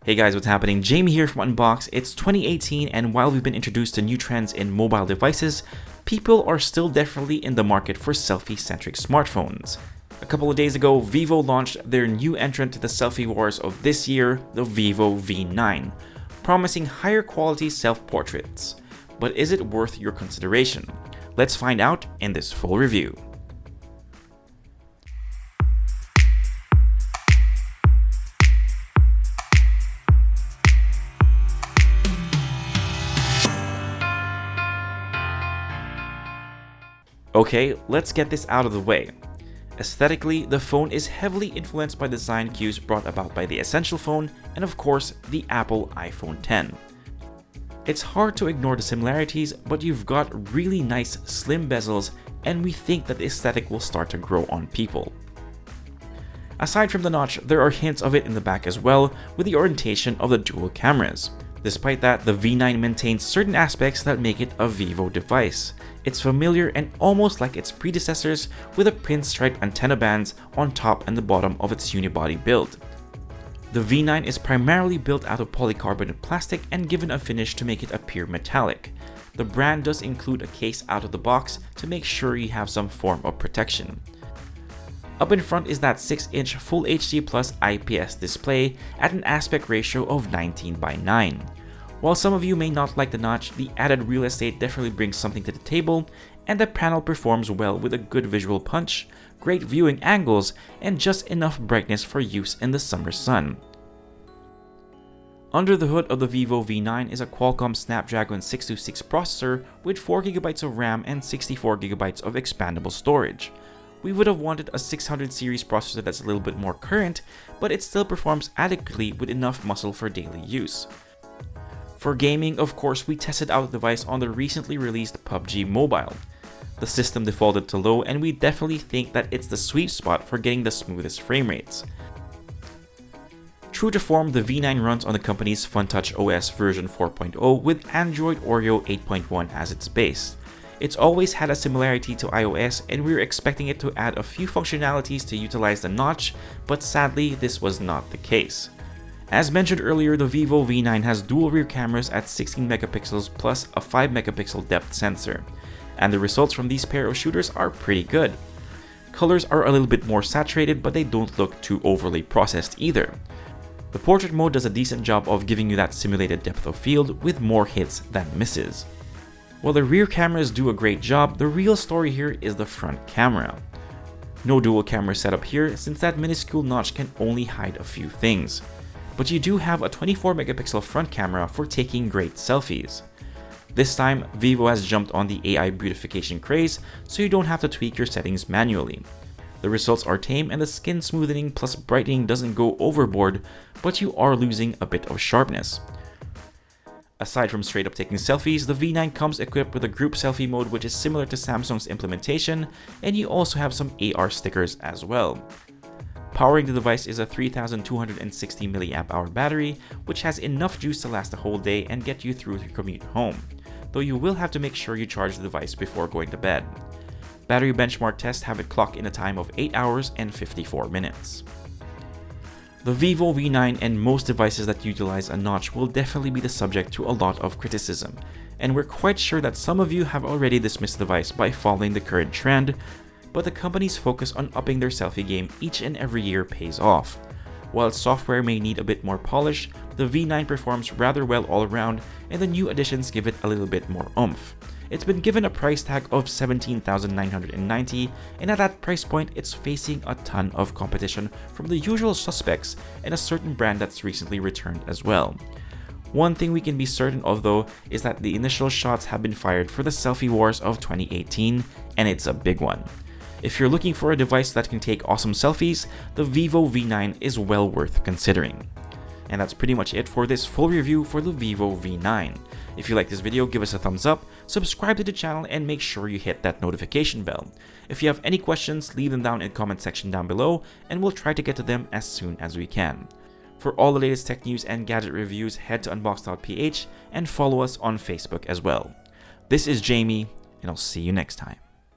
Hey guys, what's happening? Jamie here from Unbox. It's 2018 and while we've been introduced to new trends in mobile devices, people are still definitely in the market for selfie-centric smartphones. A couple of days ago, Vivo launched their new entrant to the selfie wars of this year, the Vivo V9, promising higher quality self-portraits. But is it worth your consideration? Let's find out in this full review. Okay, let's get this out of the way. Aesthetically, the phone is heavily influenced by design cues brought about by the Essential phone and of course, the Apple iPhone X. It's hard to ignore the similarities, but you've got really nice slim bezels and we think that the aesthetic will start to grow on people. Aside from the notch, there are hints of it in the back as well with the orientation of the dual cameras. Despite that, the V9 maintains certain aspects that make it a Vivo device. It's familiar and almost like its predecessors with a pinstripe antenna bands on top and the bottom of its unibody build. The V9 is primarily built out of polycarbonate plastic and given a finish to make it appear metallic. The brand does include a case out of the box to make sure you have some form of protection. Up in front is that 6-inch Full HD Plus IPS display at an aspect ratio of 19:9. While some of you may not like the notch, the added real estate definitely brings something to the table, and the panel performs well with a good visual punch, great viewing angles, and just enough brightness for use in the summer sun. Under the hood of the Vivo V9 is a Qualcomm Snapdragon 626 processor with 4GB of RAM and 64GB of expandable storage. We would have wanted a 600 series processor that's a little bit more current, but it still performs adequately with enough muscle for daily use. For gaming, of course, we tested out the device on the recently released PUBG Mobile. The system defaulted to low and we definitely think that it's the sweet spot for getting the smoothest frame rates. True to form, the V9 runs on the company's FunTouch OS version 4.0 with Android Oreo 8.1 as its base. It's always had a similarity to iOS and we were expecting it to add a few functionalities to utilize the notch, but sadly this was not the case. As mentioned earlier, the Vivo V9 has dual rear cameras at 16 megapixels plus a 5 megapixel depth sensor, and the results from these pair of shooters are pretty good. Colors are a little bit more saturated, but they don't look too overly processed either. The portrait mode does a decent job of giving you that simulated depth of field with more hits than misses. While the rear cameras do a great job, the real story here is the front camera. No dual camera setup here since that minuscule notch can only hide a few things. But you do have a 24 megapixel front camera for taking great selfies. This time, Vivo has jumped on the AI beautification craze, so you don't have to tweak your settings manually. The results are tame and the skin smoothening plus brightening doesn't go overboard, but you are losing a bit of sharpness. Aside from straight up taking selfies, the V9 comes equipped with a group selfie mode which is similar to Samsung's implementation, and you also have some AR stickers as well. Powering the device is a 3260 mAh battery, which has enough juice to last a whole day and get you through your commute home, though you will have to make sure you charge the device before going to bed. Battery benchmark tests have it clock in a time of 8 hours and 54 minutes. The Vivo V9 and most devices that utilize a notch will definitely be the subject to a lot of criticism, and we're quite sure that some of you have already dismissed the device by following the current trend, but the company's focus on upping their selfie game each and every year pays off. While its software may need a bit more polish, the V9 performs rather well all around and the new additions give it a little bit more oomph. It's been given a price tag of $17,990, and at that price point it's facing a ton of competition from the usual suspects and a certain brand that's recently returned as well. One thing we can be certain of though is that the initial shots have been fired for the selfie wars of 2018, and it's a big one. If you're looking for a device that can take awesome selfies, the Vivo V9 is well worth considering. And that's pretty much it for this full review for the Vivo V9. If you like this video, give us a thumbs up, subscribe to the channel, and make sure you hit that notification bell. If you have any questions, leave them down in the comment section down below, and we'll try to get to them as soon as we can. For all the latest tech news and gadget reviews, head to unbox.ph and follow us on Facebook as well. This is Jamie, and I'll see you next time.